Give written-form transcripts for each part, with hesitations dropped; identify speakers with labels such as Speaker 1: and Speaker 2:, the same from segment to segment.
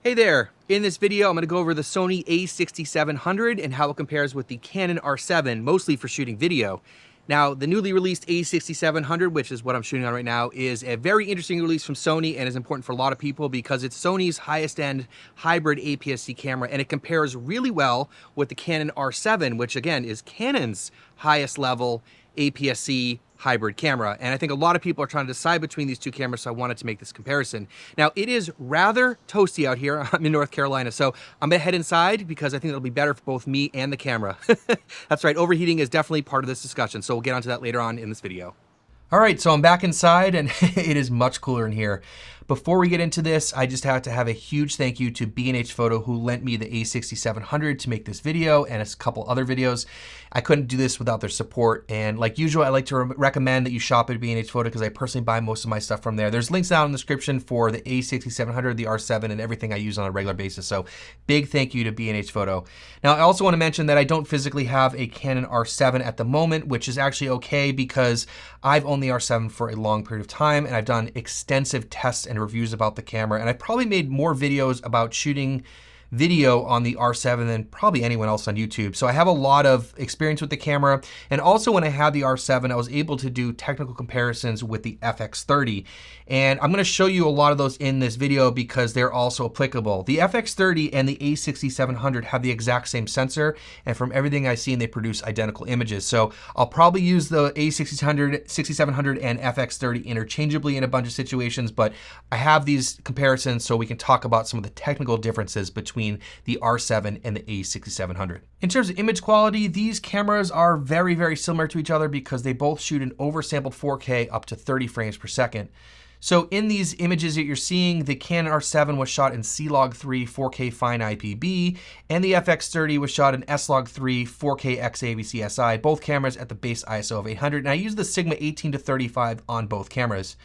Speaker 1: Hey there! In this video, I'm going to go over the Sony a6700 and how it compares with the Canon R7, mostly for shooting video. Now, the newly released a6700, which is what I'm shooting on right now, is a very interesting release from Sony and is important for a lot of people because it's Sony's highest-end hybrid APS-C camera, and it compares really well with the Canon R7, which again is Canon's highest-level APS-C hybrid camera. And I think a lot of people are trying to decide between these two cameras, so I wanted to make this comparison. Now, it is rather toasty out here. I'm in North Carolina, so I'm gonna head inside because I think it'll be better for both me and the camera. That's right, overheating is definitely part of this discussion, so we'll get onto that later on in this video. All right, so I'm back inside and it is much cooler in here. Before we get into this, I just have to have a huge thank you to B&H Photo who lent me the a6700 to make this video and a couple other videos. I couldn't do this without their support, and like usual, I like to recommend that you shop at B&H Photo because I personally buy most of my stuff from there. There's links down in the description for the a6700, the R7, and everything I use on a regular basis, so big thank you to B&H Photo. Now, I also want to mention that I don't physically have a Canon R7 at the moment, which is actually okay because I've owned the R7 for a long period of time, and I've done extensive tests and reviews about the camera, and I've probably made more videos about shooting video on the R7 than probably anyone else on YouTube. So I have a lot of experience with the camera, and also when I had the R7, I was able to do technical comparisons with the FX30, and I'm going to show you a lot of those in this video because they're also applicable. The FX30 and the a6700 have the exact same sensor, and from everything I've seen, they produce identical images. So I'll probably use the a6700, 6700, and FX30 interchangeably in a bunch of situations, but I have these comparisons so we can talk about some of the technical differences between the R7 and the a6700. In terms of image quality, these cameras are very, very similar to each other because they both shoot in oversampled 4K up to 30 frames per second. So in these images that you're seeing, the Canon R7 was shot in C-Log3 4K fine IPB, and the FX30 was shot in S-Log3 4K XAVC-SI, both cameras at the base ISO of 800, and I use the Sigma 18-35 on both cameras.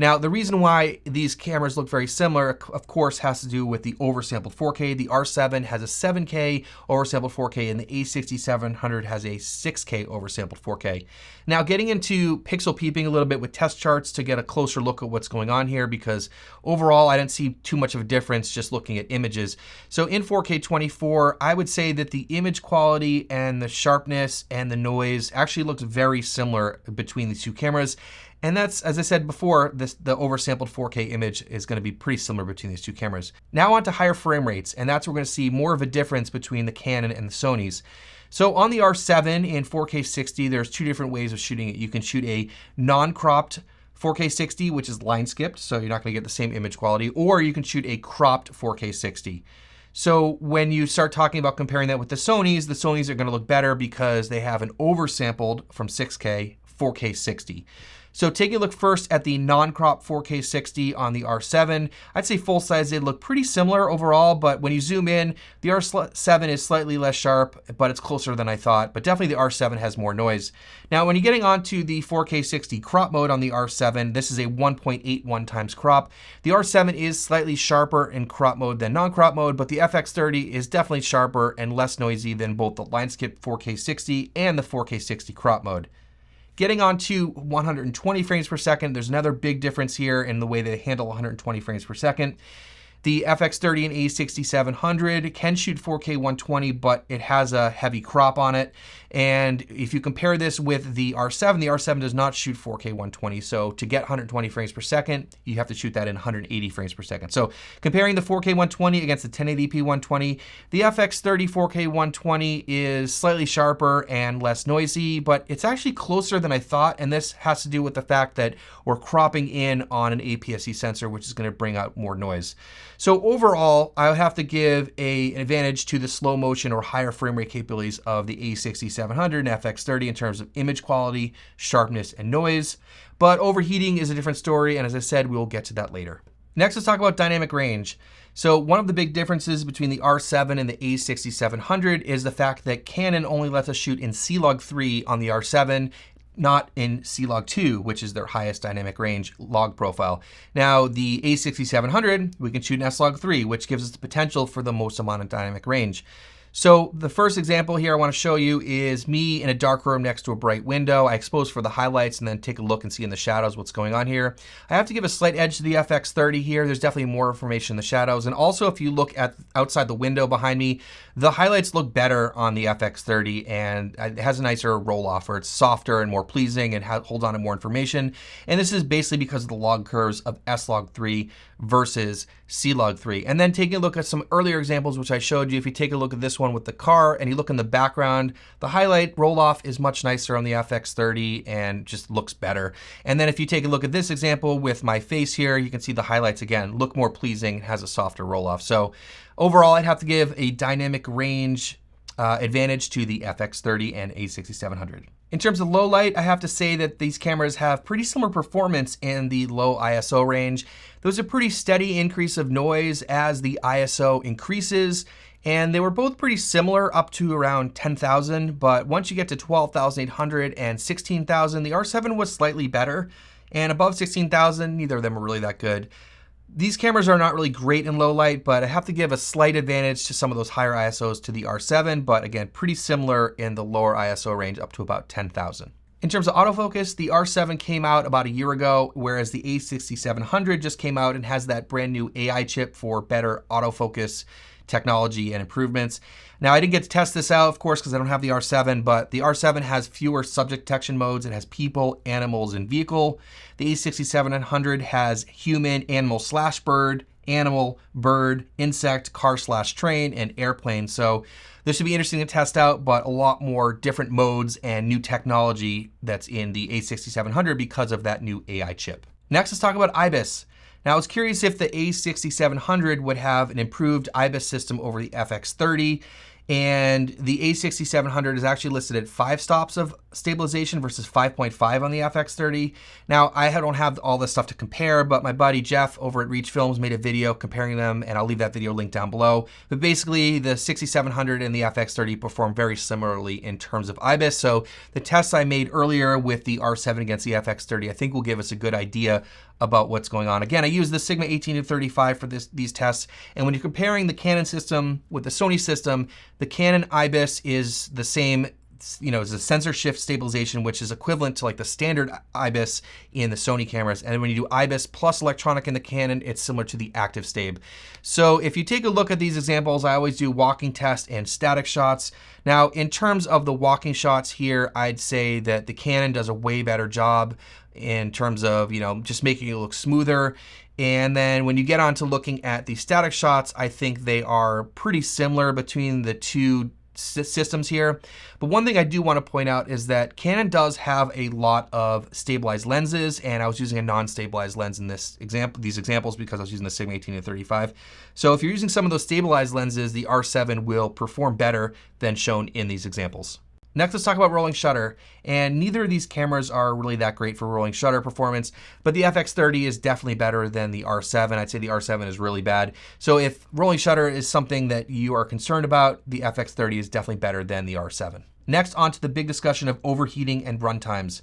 Speaker 1: Now, the reason why these cameras look very similar, of course, has to do with the oversampled 4K. The R7 has a 7K oversampled 4K, and the a6700 has a 6K oversampled 4K. Now, getting into pixel peeping a little bit with test charts to get a closer look at what's going on here, because overall, I didn't see too much of a difference just looking at images. So in 4K 24, I would say that the image quality and the sharpness and the noise actually looks very similar between these two cameras. And that's, as I said before, the oversampled 4K image is going to be pretty similar between these two cameras. Now on to higher frame rates, and that's where we're going to see more of a difference between the Canon and the Sonys. So on the R7 in 4K 60, there's two different ways of shooting it. You can shoot a non-cropped 4K 60, which is line skipped, so you're not going to get the same image quality, or you can shoot a cropped 4K 60. So when you start talking about comparing that with the Sonys are going to look better because they have an oversampled from 6K 4K 60. So taking a look first at the non-crop 4K 60 on the R7, I'd say full size they look pretty similar overall, but when you zoom in, the R7 is slightly less sharp, but it's closer than I thought, but definitely the R7 has more noise. Now, when you're getting onto the 4K 60 crop mode on the R7, this is a 1.81 times crop. The R7 is slightly sharper in crop mode than non-crop mode, but the FX30 is definitely sharper and less noisy than both the line skip 4K 60 and the 4K 60 crop mode. Getting on to 120 frames per second, there's another big difference here in the way they handle 120 frames per second. The FX30 and a6700 can shoot 4K 120, but it has a heavy crop on it. And if you compare this with the R7 does not shoot 4K 120. So to get 120 frames per second, you have to shoot that in 180 frames per second. So comparing the 4K 120 against the 1080p 120, the FX30 4K 120 is slightly sharper and less noisy, but it's actually closer than I thought. And this has to do with the fact that we're cropping in on an APS-C sensor, which is going to bring out more noise. So overall, I would have to give an advantage to the slow motion or higher frame rate capabilities of the a6700 and FX30 in terms of image quality, sharpness, and noise. But overheating is a different story, and as I said, we will get to that later. Next, let's talk about dynamic range. So one of the big differences between the R7 and the a6700 is the fact that Canon only lets us shoot in C-Log3 on the R7, not in C-Log2, which is their highest dynamic range log profile. Now, the a6700, we can shoot in S-Log3, which gives us the potential for the most amount of dynamic range. So the first example here I want to show you is me in a dark room next to a bright window. I expose for the highlights and then take a look and see in the shadows what's going on here. I have to give a slight edge to the FX30 here. There's definitely more information in the shadows. And also if you look at outside the window behind me, the highlights look better on the FX30 and it has a nicer roll off where it's softer and more pleasing and holds on to more information. And this is basically because of the log curves of S-Log3 versus C-Log3. And then taking a look at some earlier examples, which I showed you, if you take a look at this one with the car and you look in the background, the highlight roll off is much nicer on the FX30 and just looks better. And then if you take a look at this example with my face here, you can see the highlights again look more pleasing, has a softer roll off. So overall, I'd have to give a dynamic range advantage to the FX30 and a6700. In terms of low light, I have to say that these cameras have pretty similar performance in the low ISO range. There was a pretty steady increase of noise as the ISO increases, and they were both pretty similar up to around 10,000, but once you get to 12,800 and 16,000, the R7 was slightly better, and above 16,000, neither of them were really that good. These cameras are not really great in low light, but I have to give a slight advantage to some of those higher ISOs to the R7, but again, pretty similar in the lower ISO range up to about 10,000. In terms of autofocus, the R7 came out about a year ago, whereas the a6700 just came out and has that brand new AI chip for better autofocus technology and improvements. Now, I didn't get to test this out, of course, because I don't have the R7, but the R7 has fewer subject detection modes. It has people, animals, and vehicle. The a6700 has human, animal / bird, animal, bird, insect, car / train, and airplane. So this should be interesting to test out, but a lot more different modes and new technology that's in the a6700 because of that new AI chip. Next, let's talk about IBIS. Now, I was curious if the a6700 would have an improved IBIS system over the FX30, and the a6700 is actually listed at 5 stops of stabilization versus 5.5 on the FX30. Now, I don't have all this stuff to compare, but my buddy Jeff over at Reach Films made a video comparing them, and I'll leave that video linked down below. But basically, the 6700 and the FX30 perform very similarly in terms of IBIS. So the tests I made earlier with the R7 against the FX30, I think will give us a good idea about what's going on. Again, I use the Sigma 18-35 for these tests, and when you're comparing the Canon system with the Sony system, the Canon IBIS is the same, as a sensor shift stabilization, which is equivalent to like the standard IBIS in the Sony cameras. And when you do IBIS plus electronic in the Canon, it's similar to the active stab. So if you take a look at these examples, I always do walking test and static shots. Now, in terms of the walking shots here, I'd say that the Canon does a way better job in terms of, just making it look smoother. And then when you get on to looking at the static shots, I think they are pretty similar between the two systems here. But one thing I do want to point out is that Canon does have a lot of stabilized lenses, and I was using a non-stabilized lens in these examples because I was using the Sigma 18-35. So if you're using some of those stabilized lenses, the R7 will perform better than shown in these examples. Next, let's talk about rolling shutter. And neither of these cameras are really that great for rolling shutter performance, but the FX30 is definitely better than the R7. I'd say the R7 is really bad. So if rolling shutter is something that you are concerned about, the FX30 is definitely better than the R7. Next, on to the big discussion of overheating and run times.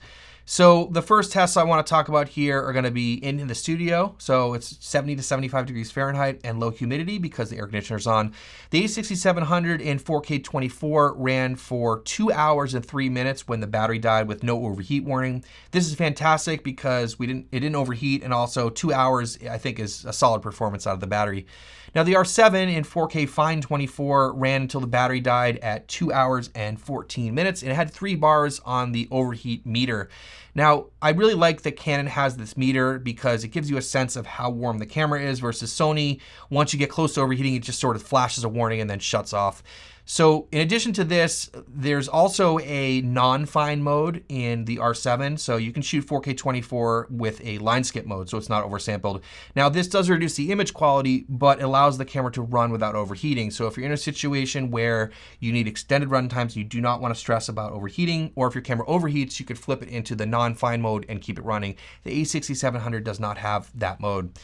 Speaker 1: So the first tests I want to talk about here are going to be in the studio. So it's 70 to 75 degrees Fahrenheit and low humidity because the air conditioner's on. The a6700 in 4K 24 ran for 2 hours and 3 minutes when the battery died with no overheat warning. This is fantastic because it didn't overheat, and also 2 hours I think is a solid performance out of the battery. Now the R7 in 4K Fine 24 ran until the battery died at 2 hours and 14 minutes, and it had 3 bars on the overheat meter. Now, I really like that Canon has this meter because it gives you a sense of how warm the camera is versus Sony. Once you get close to overheating, it just sort of flashes a warning and then shuts off. So in addition to this, there's also a non-fine mode in the R7. So you can shoot 4K 24 with a line skip mode, so it's not oversampled. Now this does reduce the image quality, but allows the camera to run without overheating. So if you're in a situation where you need extended run times, you do not want to stress about overheating, or if your camera overheats, you could flip it into the non-fine mode and keep it running. The a6700 does not have that mode.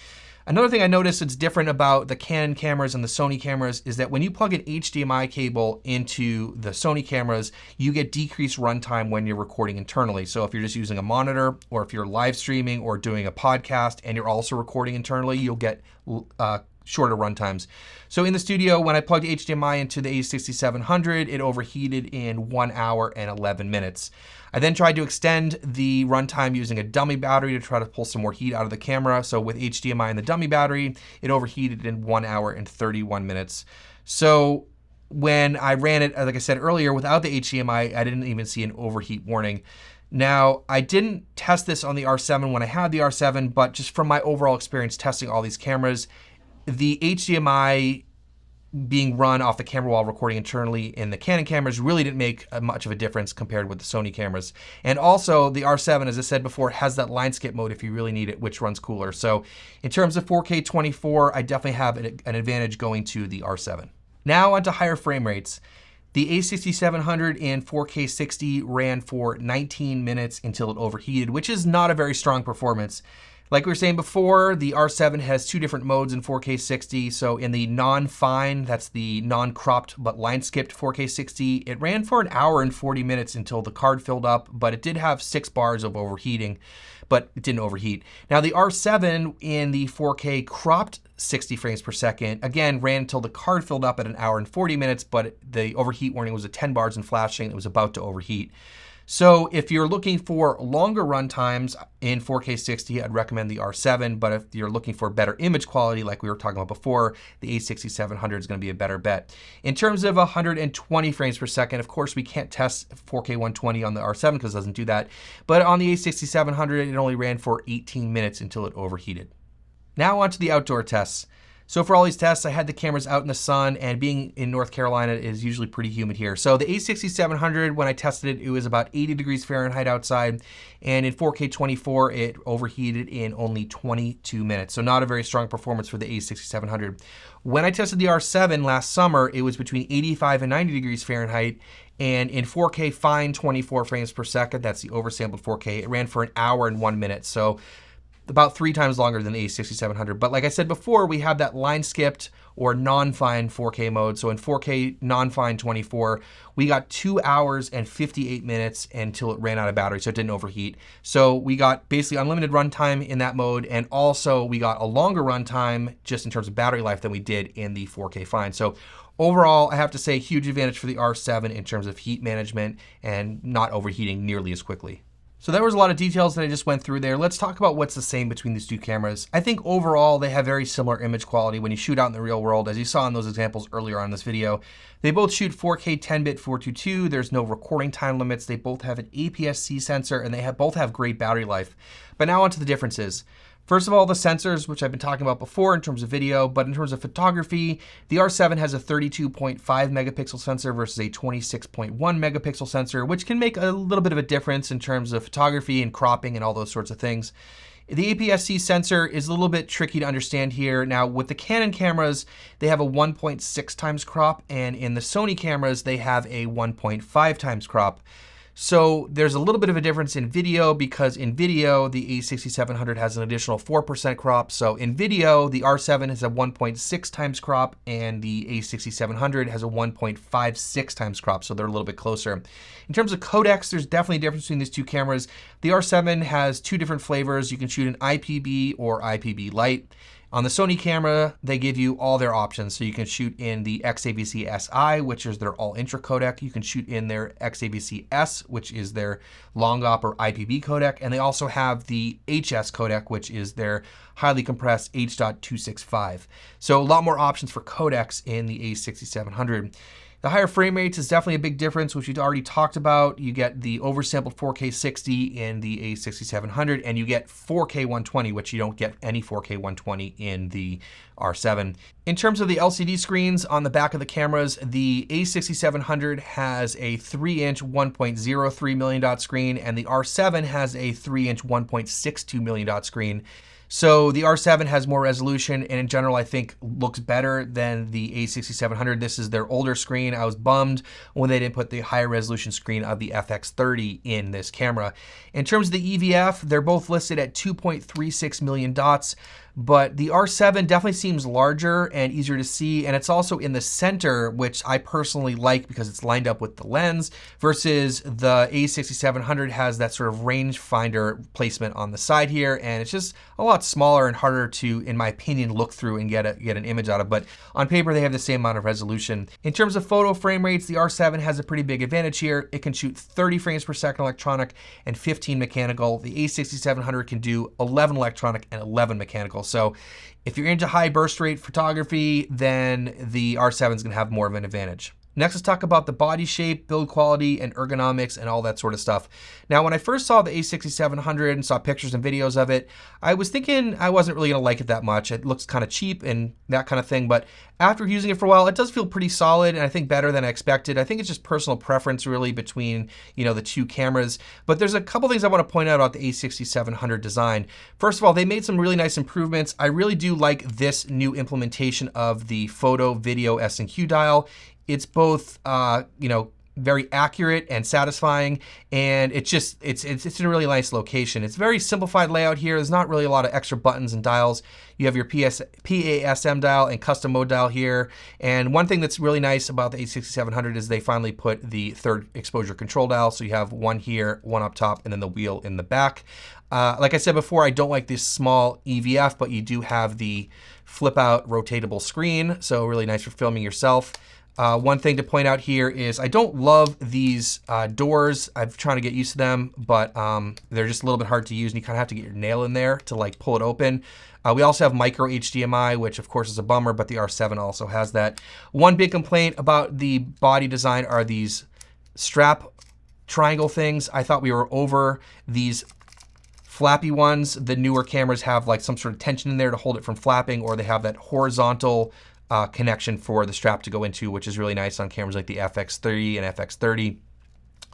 Speaker 1: Another thing I noticed that's different about the Canon cameras and the Sony cameras is that when you plug an HDMI cable into the Sony cameras, you get decreased runtime when you're recording internally. So if you're just using a monitor, or if you're live streaming or doing a podcast and you're also recording internally, you'll get shorter run times. So in the studio, when I plugged HDMI into the a6700, it overheated in 1 hour and 11 minutes. I then tried to extend the runtime using a dummy battery to try to pull some more heat out of the camera. So with HDMI and the dummy battery, it overheated in 1 hour and 31 minutes. So when I ran it, like I said earlier, without the HDMI, I didn't even see an overheat warning. Now, I didn't test this on the R7 when I had the R7, but just from my overall experience testing all these cameras, the HDMI being run off the camera while recording internally in the Canon cameras really didn't make much of a difference compared with the Sony cameras. And also the R7, as I said before, has that line skip mode if you really need it, which runs cooler. So in terms of 4K 24, I definitely have an advantage going to the R7. Now onto higher frame rates. The a6700 in 4K 60 ran for 19 minutes until it overheated, which is not a very strong performance. Like we were saying before, the R7 has two different modes in 4K 60. So in the non-fine, that's the non-cropped but line-skipped 4K 60, it ran for 1 hour and 40 minutes until the card filled up, but it did have 6 bars of overheating, but it didn't overheat. Now the R7 in the 4K cropped 60 frames per second, again, ran until the card filled up at 1 hour and 40 minutes, but the overheat warning was at 10 bars and flashing. It was about to overheat. So if you're looking for longer run times in 4K 60, I'd recommend the R7, but if you're looking for better image quality, like we were talking about before, the a6700 is going to be a better bet. In terms of 120 frames per second, of course, we can't test 4K 120 on the R7 because it doesn't do that, but on the a6700, it only ran for 18 minutes until it overheated. Now on to the outdoor tests. So for all these tests, I had the cameras out in the sun, and being in North Carolina is usually pretty humid here. So the a6700, when I tested it, it was about 80 degrees Fahrenheit outside, and in 4K 24, it overheated in only 22 minutes. So not a very strong performance for the a6700. When I tested the R7 last summer, it was between 85 and 90 degrees Fahrenheit, and in 4K fine 24 frames per second, that's the oversampled 4K, it ran for 1 hour and 1 minute. So about 3 times longer than the a6700. But like I said before, we have that line skipped or non-fine 4K mode. So in 4K non-fine 24, we got 2 hours and 58 minutes until it ran out of battery, so it didn't overheat. So we got basically unlimited runtime in that mode, and also we got a longer runtime just in terms of battery life than we did in the 4K fine. So overall, I have to say, huge advantage for the R7 in terms of heat management and not overheating nearly as quickly. So there was a lot of details that I just went through there. Let's talk about what's the same between these two cameras. I think overall they have very similar image quality when you shoot out in the real world, as you saw in those examples earlier on in this video. They both shoot 4K 10-bit 422. There's no recording time limits. They both have an APS-C sensor, and they both have great battery life. But now onto the differences. First of all, the sensors, which I've been talking about before in terms of video, but in terms of photography, the R7 has a 32.5 megapixel sensor versus a 26.1 megapixel sensor, which can make a little bit of a difference in terms of photography and cropping and all those sorts of things. The APS-C sensor is a little bit tricky to understand here. Now, with the Canon cameras, they have a 1.6 times crop, and in the Sony cameras, they have a 1.5 times crop. So there's a little bit of a difference in video, because in video, the a6700 has an additional 4% crop. So in video, the R7 has a 1.6 times crop, and the a6700 has a 1.56 times crop. So they're a little bit closer. In terms of codecs, there's definitely a difference between these two cameras. The R7 has 2 different flavors. You can shoot an IPB or IPB Lite. On the Sony camera, they give you all their options. So you can shoot in the XAVC-SI, which is their all-intra codec. You can shoot in their XAVC-S, which is their long-op or IPB codec. And they also have the HS codec, which is their highly compressed H.265. So a lot more options for codecs in the a6700. The higher frame rates is definitely a big difference, which we've already talked about. You get the oversampled 4K 60 in the a6700, and you get 4K 120, which you don't get any 4K 120 in the R7. In terms of the LCD screens on the back of the cameras, the a6700 has a 3-inch 1.03 million dot screen, and the R7 has a 3-inch 1.62 million dot screen. So the R7 has more resolution, and in general, I think looks better than the a6700. This is their older screen. I was bummed when they didn't put the higher resolution screen of the FX30 in this camera. In terms of the EVF, they're both listed at 2.36 million dots. but the R7 definitely seems larger and easier to see, and it's also in the center, which I personally like because it's lined up with the lens, versus the a6700 has that sort of rangefinder placement on the side here, and it's just a lot smaller and harder to, in my opinion, look through and get an image out of. But on paper, they have the same amount of resolution. In terms of photo frame rates, the R7 has a pretty big advantage here. It can shoot 30 frames per second electronic and 15 mechanical. The a6700 can do 11 electronic and 11 mechanical. So if you're into high burst rate photography, then the R7 is going to have more of an advantage. Next, let's talk about the body shape, build quality, and ergonomics, and all that sort of stuff. Now, when I first saw the a6700 and saw pictures and videos of it, I was thinking I wasn't really gonna like it that much. It looks kind of cheap and that kind of thing, but after using it for a while, it does feel pretty solid, and I think better than I expected. I think it's just personal preference really between, the two cameras. But there's a couple things I want to point out about the a6700 design. First of all, they made some really nice improvements. I really do like this new implementation of the photo, video, S&Q dial. It's both, very accurate and satisfying, and it's in a really nice location. It's a very simplified layout here. There's not really a lot of extra buttons and dials. You have your PASM dial and custom mode dial here. And one thing that's really nice about the a6700 is they finally put the third exposure control dial. So you have one here, one up top, and then the wheel in the back. Like I said before, I don't like this small EVF, but you do have the flip out rotatable screen. So really nice for filming yourself. One thing to point out here is I don't love these doors. I'm trying to get used to them, but they're just a little bit hard to use, and you kind of have to get your nail in there to like pull it open. We also have micro HDMI, which of course is a bummer, but the R7 also has that. One big complaint about the body design are these strap triangle things. I thought we were over these flappy ones. The newer cameras have like some sort of tension in there to hold it from flapping, or they have that horizontal connection for the strap to go into, which is really nice on cameras like the FX30 and FX30.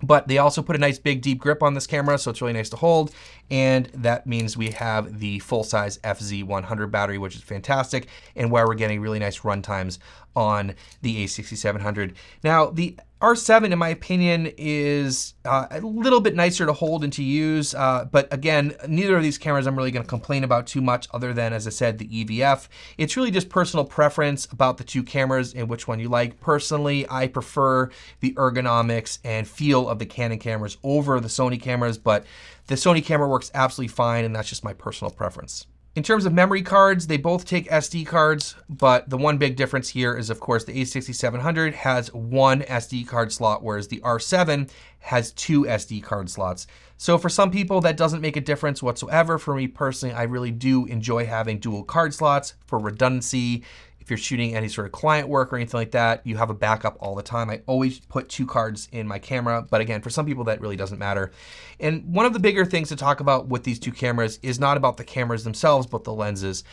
Speaker 1: But they also put a nice big deep grip on this camera, so it's really nice to hold. And that means we have the full-size FZ100 battery, which is fantastic, and where we're getting really nice run times on the a6700. Now, the R7, in my opinion, is a little bit nicer to hold and to use, but again, neither of these cameras I'm really going to complain about too much, other than, as I said, the EVF. It's really just personal preference about the two cameras and which one you like. Personally, I prefer the ergonomics and feel of the Canon cameras over the Sony cameras, but the Sony camera works absolutely fine, and that's just my personal preference. In terms of memory cards, they both take SD cards, but the one big difference here is, of course, the a6700 has one SD card slot, whereas the R7 has two SD card slots. So for some people, that doesn't make a difference whatsoever. For me personally, I really do enjoy having dual card slots for redundancy. If you're shooting any sort of client work or anything like that, you have a backup all the time. I always put two cards in my camera, but again, for some people that really doesn't matter. And one of the bigger things to talk about with these two cameras is not about the cameras themselves, but the lenses.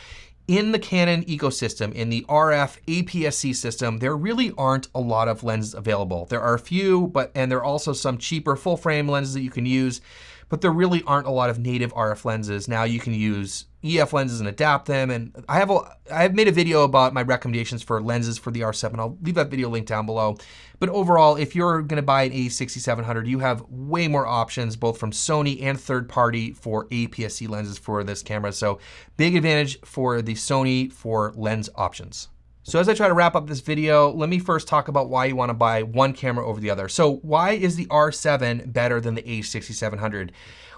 Speaker 1: In the Canon ecosystem, in the RF APS-C system, there really aren't a lot of lenses available. There are a few, and there are also some cheaper full frame lenses that you can use, but there really aren't a lot of native RF lenses. Now you can use EF lenses and adapt them, and I have made a video about my recommendations for lenses for the R7. I'll leave that video link down below. But overall, if you're going to buy an a6700, you have way more options, both from Sony and third party, for APS-C lenses for this camera. So big advantage for the Sony for lens options. So as I try to wrap up this video, let me first talk about why you want to buy one camera over the other. So why is the R7 better than the a6700?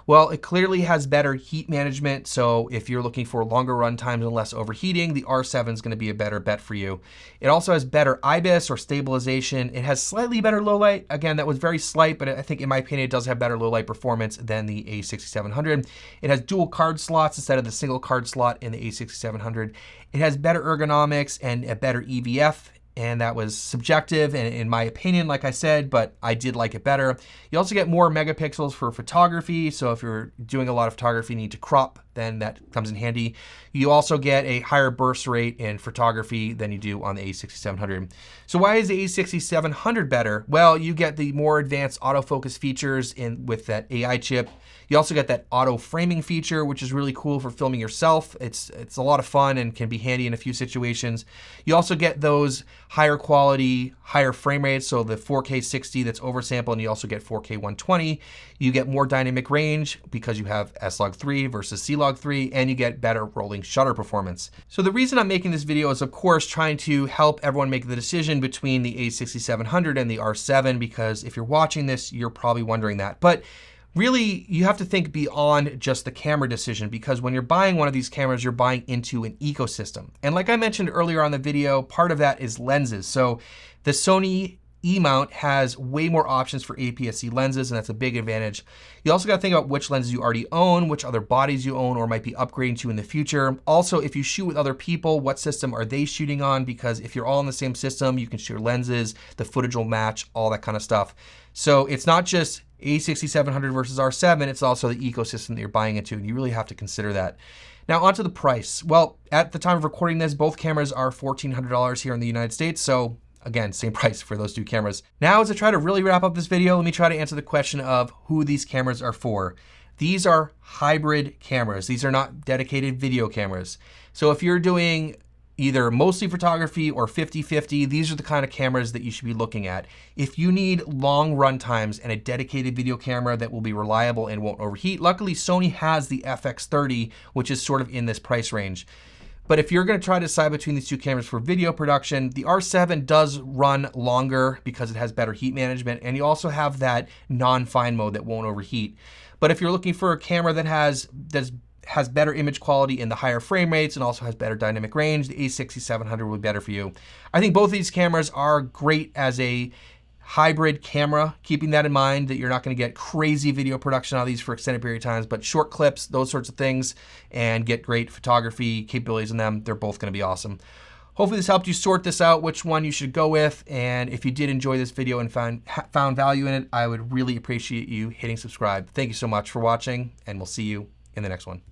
Speaker 1: Well, it clearly has better heat management. So if you're looking for longer run times and less overheating, the R7 is going to be a better bet for you. It also has better IBIS or stabilization. It has slightly better low light. Again, that was very slight, but I think in my opinion, it does have better low light performance than the a6700. It has dual card slots instead of the single card slot in the a6700. It has better ergonomics and a better EVF. And that was subjective and in my opinion, like I said, but I did like it better. You also get more megapixels for photography. So if you're doing a lot of photography, you need to crop, then that comes in handy. You also get a higher burst rate in photography than you do on the a6700. So why is the a6700 better? Well, you get the more advanced autofocus features with that AI chip. You also get that auto framing feature, which is really cool for filming yourself. It's a lot of fun and can be handy in a few situations. You also get those higher quality, higher frame rates, so the 4K 60 that's oversampled, and you also get 4K 120. You get more dynamic range because you have S-Log 3 versus C-Log H.265 and you get better rolling shutter performance. So the reason I'm making this video is, of course, trying to help everyone make the decision between the a6700 and the R7, because if you're watching this, you're probably wondering that. But really, you have to think beyond just the camera decision, because when you're buying one of these cameras, you're buying into an ecosystem. And like I mentioned earlier on the video, part of that is lenses. So the Sony E-mount has way more options for APS-C lenses, and that's a big advantage. You also got to think about which lenses you already own, which other bodies you own or might be upgrading to in the future. Also, if you shoot with other people, what system are they shooting on? Because if you're all in the same system, you can share lenses, the footage will match, all that kind of stuff. So it's not just a6700 versus R7, it's also the ecosystem that you're buying into, and you really have to consider that. Now onto the price. Well, at the time of recording this, both cameras are $1,400 here in the United States, so again, same price for those two cameras. Now, as I try to really wrap up this video, let me try to answer the question of who these cameras are for. These are hybrid cameras. These are not dedicated video cameras. So if you're doing either mostly photography or 50-50, these are the kind of cameras that you should be looking at. If you need long run times and a dedicated video camera that will be reliable and won't overheat, luckily Sony has the FX30, which is sort of in this price range. But if you're going to try to decide between these two cameras for video production, the R7 does run longer because it has better heat management, and you also have that non-fine mode that won't overheat. But if you're looking for a camera that has better image quality in the higher frame rates and also has better dynamic range, the a6700 will be better for you. I think both of these cameras are great as a hybrid camera, keeping that in mind that you're not going to get crazy video production out of these for extended period of times, but short clips, those sorts of things, and get great photography capabilities in them, they're both going to be awesome. Hopefully this helped you sort this out, which one you should go with. And if you did enjoy this video and found value in it, I would really appreciate you hitting subscribe. Thank you so much for watching, and we'll see you in the next one.